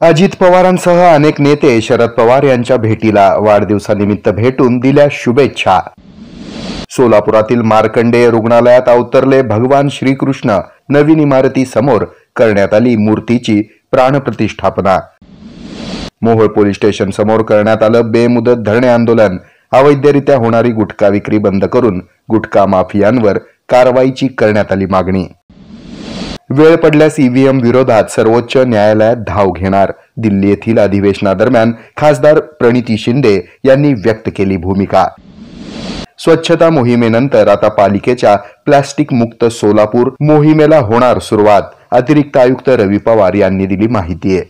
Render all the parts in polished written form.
अजित पवारांसह अनेक नेते शरद पवार यांच्या भेटीला वाढदिवसानिमित्त भेटून दिल्या शुभेच्छा। सोलापुरातील मार्कंडेय रुग्णालयात अवतरले भगवान श्रीकृष्ण। नवीन इमारतीसमोर करण्यात आली मूर्तीची प्राणप्रतिष्ठापना। मोहोळ पोलीस स्टेशन समोर करण्यात आलं बेमुदत धरणे आंदोलन। अवैधरित्या होणारी गुटखा विक्री बंद करून गुटखा माफियांवर कारवाईची करण्यात आली मागणी। वेळ पडल्यास ईव्हीएम विरोधात सर्वोच्च न्यायालयात धाव घेणार। दिल्ली येथील अधिवेशनादरम्यान खासदार प्रणिती शिंदे यांनी व्यक्त केली भूमिका। स्वच्छता मोहिमेनंतर आता पालिकेच्या प्लास्टिक मुक्त सोलापूर मोहिमेला होणार सुरुवात। अतिरिक्त आयुक्त रवी पवार यांनी दिली माहिती आहे।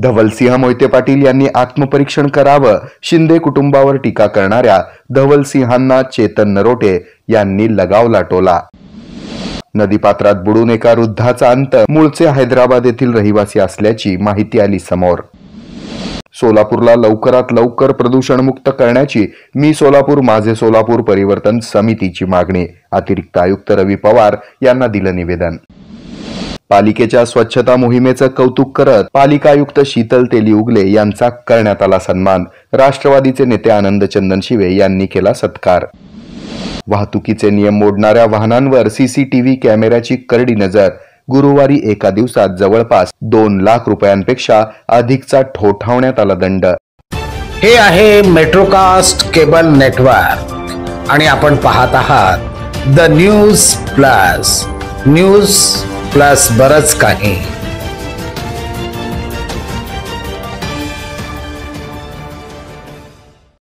धवलसिंह मोहिते पाटील यांनी आत्मपरीक्षण करावं। शिंदे कुटुंबावर टीका करणाऱ्या धवलसिंहांना चेतन नरोटे यांनी लगावला टोला। नदीपात्रात बुडून एका वृद्धाचा अंत। मूळचे हैदराबाद येथील रहिवासी असल्याची माहिती आली समोर। सोलापूरला लवकरात लवकर प्रदूषणमुक्त करण्याची मी सोलापूर माझे सोलापूर परिवर्तन समितीची मागणी। अतिरिक्त आयुक्त रवी पवार यांना दिलं निवेदन। पालिकेच्या स्वच्छता मोहिमेचं कौतुक करत पालिका आयुक्त शीतल तेली उगले यांचा करण्यात आला सन्मान। राष्ट्रवादीचे नेते आनंद चंदनशिवे यांनी केला सत्कार। वाहतुकीचे नियम मोडणाऱ्या वाहनांवर सीसीटीव्ही कॅमेऱ्याची करडी नजर। गुरुवारी एका दिवसात जवळपास 2 लाख रुपयांपेक्षा अधिकचा ठोठावण्यात आला दंड। हे आहे मेट्रोकास्ट केबल नेटवर्क आणि आपण पाहत आहात द न्यूज प्लस बरच काही।